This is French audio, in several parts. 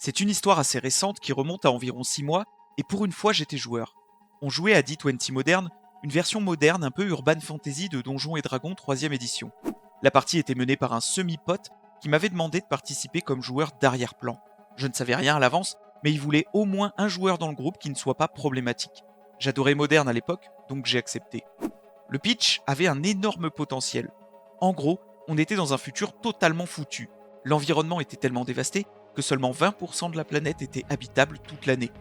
C'est une histoire assez récente qui remonte à environ 6 mois, et pour une fois j'étais joueur. On jouait à D20 Modern, une version moderne un peu urban fantasy de Donjons et Dragons 3ème édition. La partie était menée par un semi-pote qui m'avait demandé de participer comme joueur d'arrière-plan. Je ne savais rien à l'avance, mais il voulait au moins un joueur dans le groupe qui ne soit pas problématique. J'adorais Modern à l'époque, donc j'ai accepté. Le pitch avait un énorme potentiel. En gros, on était dans un futur totalement foutu. L'environnement était tellement dévasté que seulement 20% de la planète était habitable toute l'année.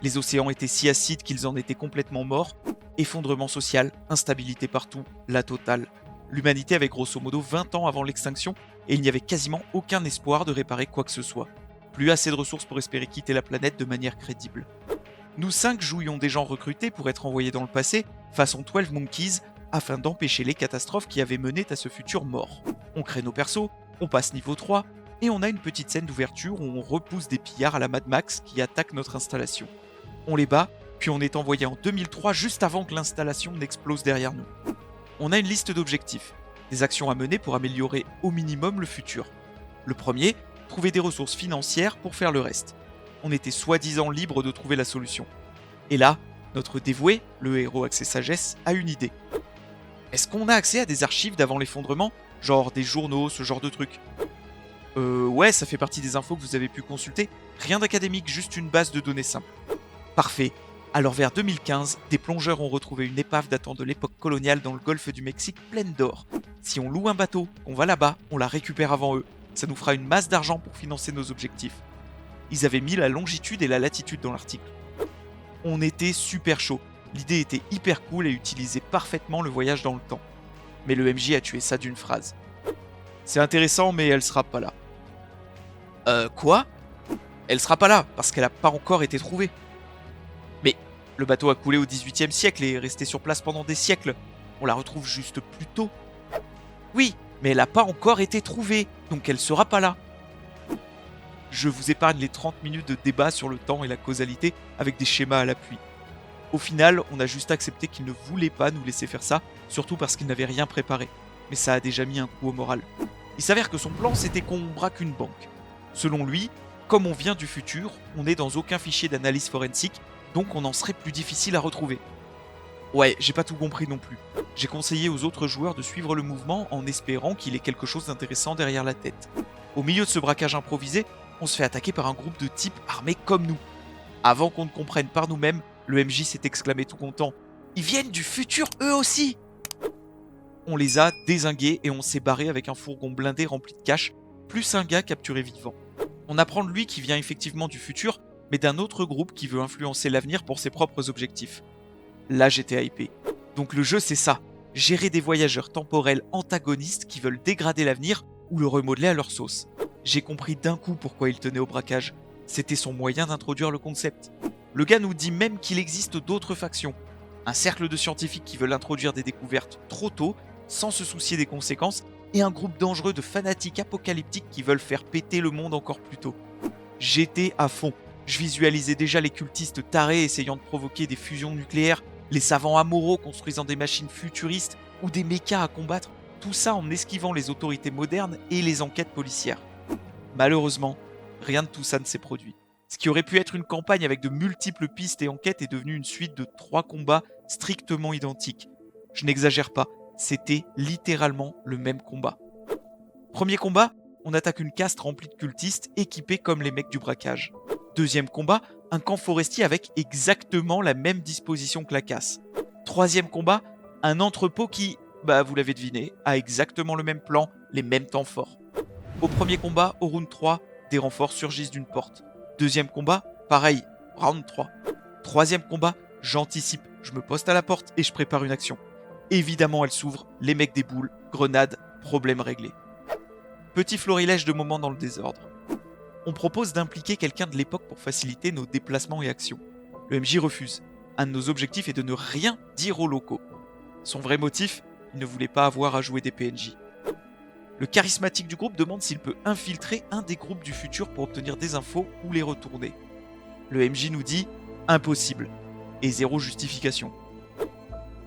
Les océans étaient si acides qu'ils en étaient complètement morts. Effondrement social, instabilité partout, la totale. L'humanité avait grosso modo 20 ans avant l'extinction et il n'y avait quasiment aucun espoir de réparer quoi que ce soit. Plus assez de ressources pour espérer quitter la planète de manière crédible. Nous 5 jouions des gens recrutés pour être envoyés dans le passé, façon 12 Monkeys, afin d'empêcher les catastrophes qui avaient mené à ce futur mort. On crée nos persos, on passe niveau 3, et on a une petite scène d'ouverture où on repousse des pillards à la Mad Max qui attaquent notre installation. On les bat, puis on est envoyé en 2003 juste avant que l'installation n'explose derrière nous. On a une liste d'objectifs, des actions à mener pour améliorer au minimum le futur. Le premier, trouver des ressources financières pour faire le reste. On était soi-disant libre de trouver la solution. Et là, notre dévoué, le héros Accès Sagesse, a une idée. Est-ce qu'on a accès à des archives d'avant l'effondrement, genre des journaux, ce genre de trucs? Ouais, ça fait partie des infos que vous avez pu consulter. Rien d'académique, juste une base de données simple. Parfait. Alors vers 2015, des plongeurs ont retrouvé une épave datant de l'époque coloniale dans le golfe du Mexique pleine d'or. Si on loue un bateau, on va là-bas, on la récupère avant eux. Ça nous fera une masse d'argent pour financer nos objectifs. Ils avaient mis la longitude et la latitude dans l'article. On était super chaud. L'idée était hyper cool et utilisait parfaitement le voyage dans le temps. Mais le MJ a tué ça d'une phrase. C'est intéressant, mais elle sera pas là. Quoi? Elle sera pas là, parce qu'elle a pas encore été trouvée. Mais le bateau a coulé au XVIIIe siècle et est resté sur place pendant des siècles. On la retrouve juste plus tôt. Oui, mais elle a pas encore été trouvée, donc elle sera pas là. Je vous épargne les 30 minutes de débat sur le temps et la causalité avec des schémas à l'appui. Au final, on a juste accepté qu'il ne voulait pas nous laisser faire ça, surtout parce qu'il n'avait rien préparé. Mais ça a déjà mis un coup au moral. Il s'avère que son plan, c'était qu'on braque une banque. Selon lui, comme on vient du futur, on n'est dans aucun fichier d'analyse forensique, donc on en serait plus difficile à retrouver. Ouais, j'ai pas tout compris non plus. J'ai conseillé aux autres joueurs de suivre le mouvement en espérant qu'il ait quelque chose d'intéressant derrière la tête. Au milieu de ce braquage improvisé, on se fait attaquer par un groupe de types armés comme nous. Avant qu'on ne comprenne par nous-mêmes, le MJ s'est exclamé tout content. Ils viennent du futur eux aussi! On les a dézingués et on s'est barré avec un fourgon blindé rempli de cash, plus un gars capturé vivant. On apprend de lui qui vient effectivement du futur, mais d'un autre groupe qui veut influencer l'avenir pour ses propres objectifs. Là j'étais hypé. Donc le jeu c'est ça, gérer des voyageurs temporels antagonistes qui veulent dégrader l'avenir ou le remodeler à leur sauce. J'ai compris d'un coup pourquoi il tenait au braquage. C'était son moyen d'introduire le concept. Le gars nous dit même qu'il existe d'autres factions. Un cercle de scientifiques qui veulent introduire des découvertes trop tôt, sans se soucier des conséquences, et un groupe dangereux de fanatiques apocalyptiques qui veulent faire péter le monde encore plus tôt. J'étais à fond. Je visualisais déjà les cultistes tarés essayant de provoquer des fusions nucléaires, les savants amoraux construisant des machines futuristes ou des mechas à combattre, tout ça en esquivant les autorités modernes et les enquêtes policières. Malheureusement, rien de tout ça ne s'est produit. Ce qui aurait pu être une campagne avec de multiples pistes et enquêtes est devenu une suite de 3 combats strictement identiques. Je n'exagère pas, c'était littéralement le même combat. Premier combat, on attaque une caste remplie de cultistes équipés comme les mecs du braquage. Deuxième combat, un camp forestier avec exactement la même disposition que la casse. Troisième combat, un entrepôt qui, vous l'avez deviné, a exactement le même plan, les mêmes temps forts. Au premier combat, au round 3, des renforts surgissent d'une porte. Deuxième combat, pareil, round 3. Troisième combat, j'anticipe, je me poste à la porte et je prépare une action. Évidemment, elle s'ouvre, les mecs déboulent, grenade, problème réglé. Petit florilège de moments dans le désordre. On propose d'impliquer quelqu'un de l'époque pour faciliter nos déplacements et actions. Le MJ refuse. Un de nos objectifs est de ne rien dire aux locaux. Son vrai motif, il ne voulait pas avoir à jouer des PNJ. Le charismatique du groupe demande s'il peut infiltrer un des groupes du futur pour obtenir des infos ou les retourner. Le MJ nous dit « impossible » et zéro justification.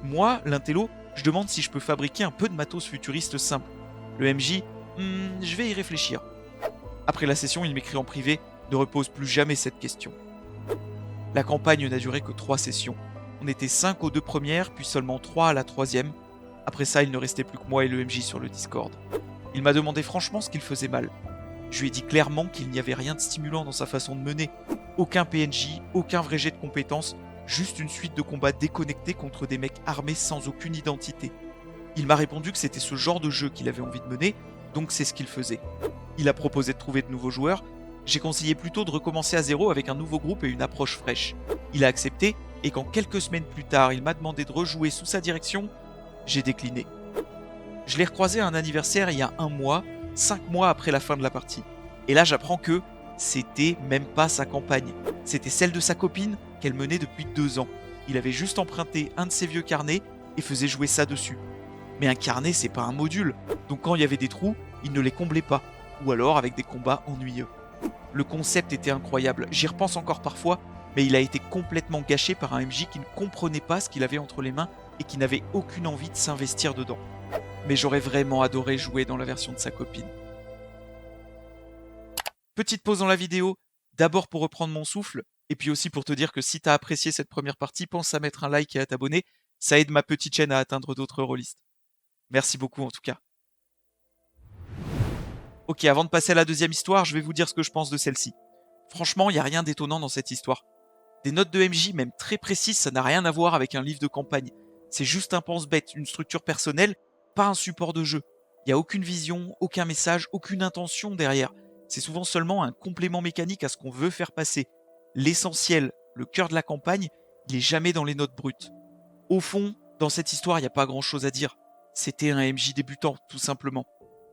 Moi, l'intello, je demande si je peux fabriquer un peu de matos futuriste simple. Le MJ je vais y réfléchir. Après la session, il m'écrit en privé Ne repose plus jamais cette question. La campagne n'a duré que 3 sessions. On était 5 aux 2 premières, puis seulement 3 à la 3e. Après ça, il ne restait plus que moi et le MJ sur le Discord. Il m'a demandé franchement ce qu'il faisait mal. Je lui ai dit clairement qu'il n'y avait rien de stimulant dans sa façon de mener. Aucun PNJ, aucun vrai jet de compétences, juste une suite de combats déconnectés contre des mecs armés sans aucune identité. Il m'a répondu que c'était ce genre de jeu qu'il avait envie de mener, donc c'est ce qu'il faisait. Il a proposé de trouver de nouveaux joueurs. J'ai conseillé plutôt de recommencer à zéro avec un nouveau groupe et une approche fraîche. Il a accepté, et quand quelques semaines plus tard, il m'a demandé de rejouer sous sa direction, j'ai décliné. Je l'ai recroisé à un anniversaire il y a 1 mois, 5 mois après la fin de la partie. Et là, j'apprends que c'était même pas sa campagne. C'était celle de sa copine qu'elle menait depuis 2 ans. Il avait juste emprunté un de ses vieux carnets et faisait jouer ça dessus. Mais un carnet, c'est pas un module. Donc quand il y avait des trous, il ne les comblait pas. Ou alors avec des combats ennuyeux. Le concept était incroyable. J'y repense encore parfois, mais il a été complètement gâché par un MJ qui ne comprenait pas ce qu'il avait entre les mains et qui n'avait aucune envie de s'investir dedans. Mais j'aurais vraiment adoré jouer dans la version de sa copine. Petite pause dans la vidéo, d'abord pour reprendre mon souffle, et puis aussi pour te dire que si t'as apprécié cette première partie, pense à mettre un like et à t'abonner, ça aide ma petite chaîne à atteindre d'autres rôlistes. Merci beaucoup en tout cas. Ok, avant de passer à la deuxième histoire, je vais vous dire ce que je pense de celle-ci. Franchement, il n'y a rien d'étonnant dans cette histoire. Des notes de MJ, même très précises, ça n'a rien à voir avec un livre de campagne. C'est juste un pense-bête, une structure personnelle, pas un support de jeu. Il n'y a aucune vision, aucun message, aucune intention derrière. C'est souvent seulement un complément mécanique à ce qu'on veut faire passer. L'essentiel, le cœur de la campagne, il est jamais dans les notes brutes. Au fond, dans cette histoire, il n'y a pas grand-chose à dire. C'était un MJ débutant, tout simplement.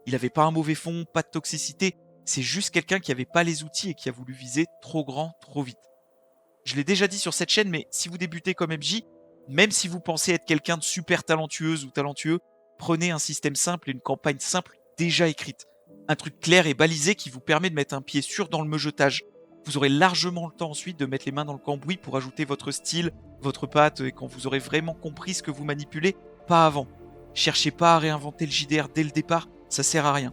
Il n'avait pas un mauvais fond, pas de toxicité, c'est juste quelqu'un qui n'avait pas les outils et qui a voulu viser trop grand, trop vite. Je l'ai déjà dit sur cette chaîne, mais si vous débutez comme MJ, même si vous pensez être quelqu'un de super talentueuse ou talentueux, prenez un système simple et une campagne simple déjà écrite. Un truc clair et balisé qui vous permet de mettre un pied sûr dans le meugetage. Vous aurez largement le temps ensuite de mettre les mains dans le cambouis pour ajouter votre style, votre patte, et quand vous aurez vraiment compris ce que vous manipulez, pas avant. Cherchez pas à réinventer le JDR dès le départ, ça sert à rien.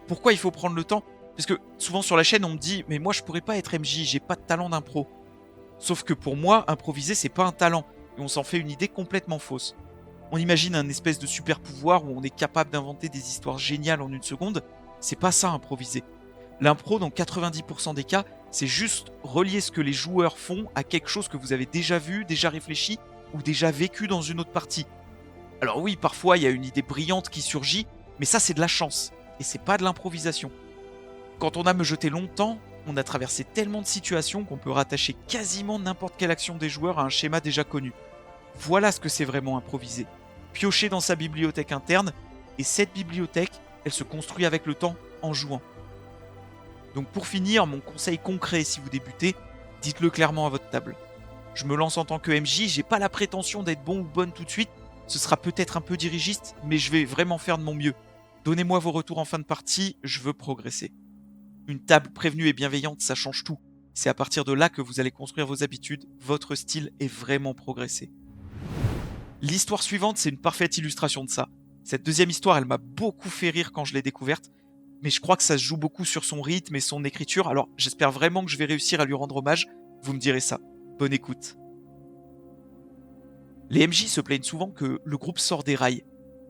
Pourquoi il faut prendre le temps ? Parce que souvent sur la chaîne on me dit « mais moi je pourrais pas être MJ, j'ai pas de talent d'impro ». Sauf que pour moi, improviser c'est pas un talent, et on s'en fait une idée complètement fausse. On imagine un espèce de super pouvoir où on est capable d'inventer des histoires géniales en 1 seconde, c'est pas ça improviser. L'impro dans 90% des cas, c'est juste relier ce que les joueurs font à quelque chose que vous avez déjà vu, déjà réfléchi, ou déjà vécu dans une autre partie. Alors oui, parfois il y a une idée brillante qui surgit, mais ça c'est de la chance, et c'est pas de l'improvisation. Quand on a me jeté longtemps, on a traversé tellement de situations qu'on peut rattacher quasiment n'importe quelle action des joueurs à un schéma déjà connu. Voilà ce que c'est vraiment improviser. Piocher dans sa bibliothèque interne, et cette bibliothèque, elle se construit avec le temps en jouant. Donc pour finir, mon conseil concret si vous débutez, dites-le clairement à votre table. Je me lance en tant que MJ, j'ai pas la prétention d'être bon ou bonne tout de suite, ce sera peut-être un peu dirigiste, mais je vais vraiment faire de mon mieux. Donnez-moi vos retours en fin de partie, je veux progresser. Une table prévenue et bienveillante, ça change tout. C'est à partir de là que vous allez construire vos habitudes, votre style est vraiment progressé. L'histoire suivante, c'est une parfaite illustration de ça. Cette deuxième histoire, elle m'a beaucoup fait rire quand je l'ai découverte, mais je crois que ça se joue beaucoup sur son rythme et son écriture, alors j'espère vraiment que je vais réussir à lui rendre hommage, vous me direz ça. Bonne écoute. Les MJ se plaignent souvent que le groupe sort des rails,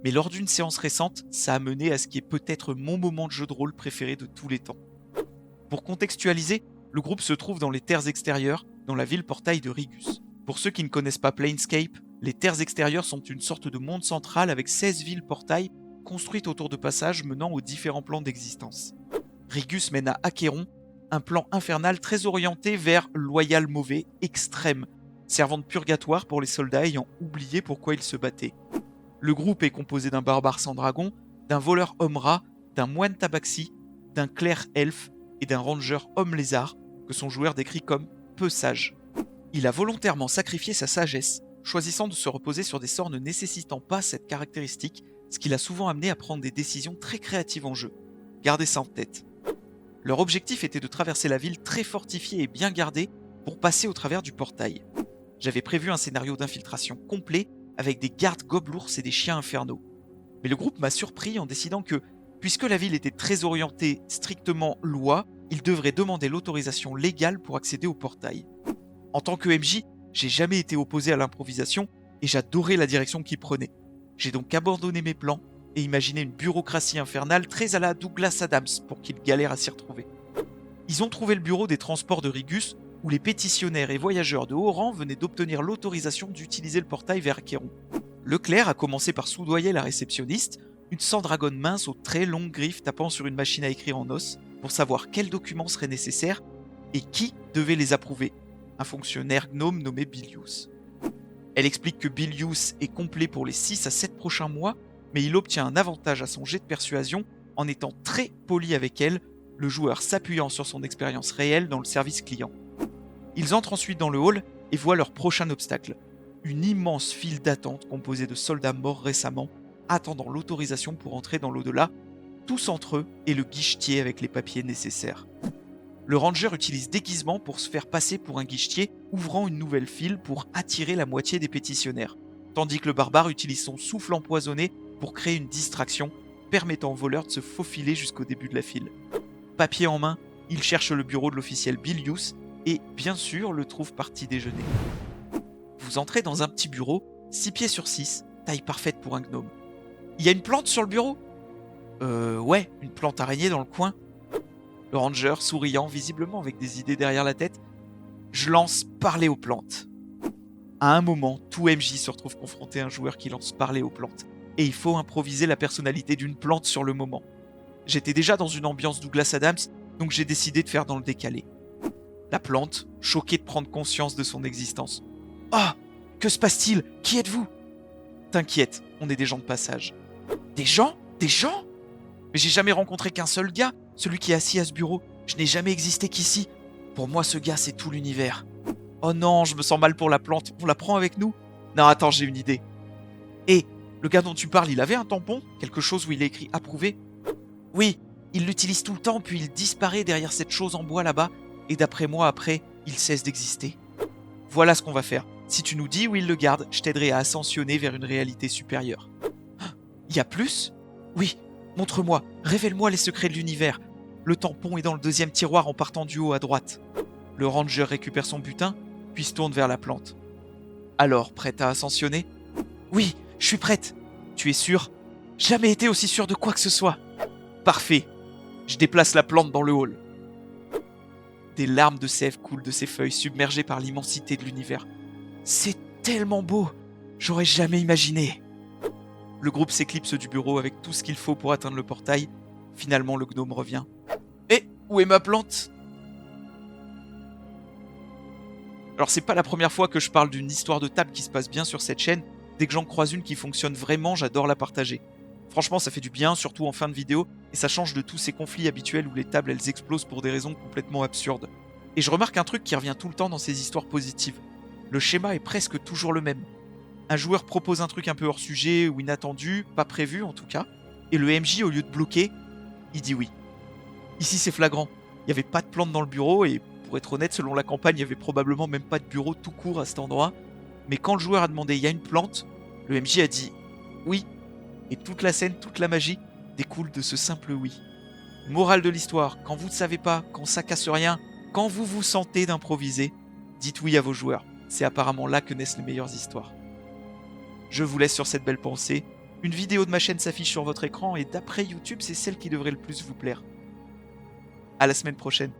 mais lors d'une séance récente, ça a mené à ce qui est peut-être mon moment de jeu de rôle préféré de tous les temps. Pour contextualiser, le groupe se trouve dans les terres extérieures, dans la ville portail de Rigus. Pour ceux qui ne connaissent pas Planescape, les terres extérieures sont une sorte de monde central avec 16 villes portails construites autour de passages menant aux différents plans d'existence. Rigus mène à Acheron, un plan infernal très orienté vers loyal mauvais, extrême, servant de purgatoire pour les soldats ayant oublié pourquoi ils se battaient. Le groupe est composé d'un barbare sans dragon, d'un voleur homme-rat, d'un moine tabaxi, d'un clerc elfe et d'un ranger homme-lézard que son joueur décrit comme peu sage. Il a volontairement sacrifié sa sagesse, choisissant de se reposer sur des sorts ne nécessitant pas cette caractéristique, ce qui l'a souvent amené à prendre des décisions très créatives en jeu. Gardez ça en tête. Leur objectif était de traverser la ville très fortifiée et bien gardée pour passer au travers du portail. J'avais prévu un scénario d'infiltration complet avec des gardes gobelours et des chiens infernaux. Mais le groupe m'a surpris en décidant que, Puisque la ville était très orientée strictement loi, il devrait demander l'autorisation légale pour accéder au portail. En tant que MJ, j'ai jamais été opposé à l'improvisation et j'adorais la direction qu'il prenait. J'ai donc abandonné mes plans et imaginé une bureaucratie infernale très à la Douglas Adams pour qu'il galère à s'y retrouver. Ils ont trouvé le bureau des transports de Rigus où les pétitionnaires et voyageurs de haut rang venaient d'obtenir l'autorisation d'utiliser le portail vers Achéron. Leclerc a commencé par soudoyer la réceptionniste, une Sandragone mince aux très longues griffes tapant sur une machine à écrire en os pour savoir quels documents seraient nécessaires et qui devait les approuver, un fonctionnaire gnome nommé Bilius. Elle explique que Bilius est complet pour les 6 à 7 prochains mois, mais il obtient un avantage à son jet de persuasion en étant très poli avec elle, le joueur s'appuyant sur son expérience réelle dans le service client. Ils entrent ensuite dans le hall et voient leur prochain obstacle, une immense file d'attente composée de soldats morts récemment, attendant l'autorisation pour entrer dans l'au-delà, tous entre eux et le guichetier avec les papiers nécessaires. Le ranger utilise déguisement pour se faire passer pour un guichetier, ouvrant une nouvelle file pour attirer la moitié des pétitionnaires, tandis que le barbare utilise son souffle empoisonné pour créer une distraction, permettant au voleur de se faufiler jusqu'au début de la file. Papier en main, il cherche le bureau de l'officiel Bilius et, bien sûr, le trouve parti déjeuner. Vous entrez dans un petit bureau, 6 pieds sur 6, taille parfaite pour un gnome. Il y a une plante sur le bureau ? Ouais, une plante araignée dans le coin. Le ranger, souriant, visiblement avec des idées derrière la tête. Je lance parler aux plantes. À un moment, tout MJ se retrouve confronté à un joueur qui lance parler aux plantes. Et il faut improviser la personnalité d'une plante sur le moment. J'étais déjà dans une ambiance Douglas Adams, donc j'ai décidé de faire dans le décalé. La plante, choquée de prendre conscience de son existence. « Ah, que se passe-t-il ? Qui êtes-vous » ? T'inquiète, on est des gens de passage. Des gens ? Des gens ? Mais j'ai jamais rencontré qu'un seul gars, celui qui est assis à ce bureau. Je n'ai jamais existé qu'ici. Pour moi, ce gars, c'est tout l'univers. Oh non, je me sens mal pour la plante. On la prend avec nous ? Non, attends, j'ai une idée. Et le gars dont tu parles, il avait un tampon ? Quelque chose où il est écrit « approuvé » ? Oui, il l'utilise tout le temps, puis il disparaît derrière cette chose en bois là-bas, et d'après moi, après, il cesse d'exister. Voilà ce qu'on va faire. Si tu nous dis où il le garde, je t'aiderai à ascensionner vers une réalité supérieure. Y a plus ? Oui, montre-moi, révèle-moi les secrets de l'univers. Le tampon est dans le 2e tiroir en partant du haut à droite. Le ranger récupère son butin, puis se tourne vers la plante. Alors, prête à ascensionner ? Oui, je suis prête. Tu es sûre ? Jamais été aussi sûr de quoi que ce soit. Parfait. Je déplace la plante dans le hall. Des larmes de sève coulent de ses feuilles submergées par l'immensité de l'univers. C'est tellement beau. J'aurais jamais imaginé. Le groupe s'éclipse du bureau avec tout ce qu'il faut pour atteindre le portail. Finalement, le gnome revient. Eh, où est ma plante ? Alors, c'est pas la première fois que je parle d'une histoire de table qui se passe bien sur cette chaîne. Dès que j'en croise une qui fonctionne vraiment, j'adore la partager. Franchement, ça fait du bien, surtout en fin de vidéo, et ça change de tous ces conflits habituels où les tables elles explosent pour des raisons complètement absurdes. Et je remarque un truc qui revient tout le temps dans ces histoires positives. Le schéma est presque toujours le même. Un joueur propose un truc un peu hors sujet ou inattendu, pas prévu en tout cas, et le MJ, au lieu de bloquer, il dit oui. Ici c'est flagrant, il n'y avait pas de plante dans le bureau, et pour être honnête, selon la campagne, il n'y avait probablement même pas de bureau tout court à cet endroit, mais quand le joueur a demandé « il y a une plante », le MJ a dit « oui », et toute la scène, toute la magie découle de ce simple oui. Morale de l'histoire, quand vous ne savez pas, quand ça casse rien, quand vous vous sentez d'improviser, dites oui à vos joueurs. C'est apparemment là que naissent les meilleures histoires. Je vous laisse sur cette belle pensée. Une vidéo de ma chaîne s'affiche sur votre écran et d'après YouTube, c'est celle qui devrait le plus vous plaire. À la semaine prochaine.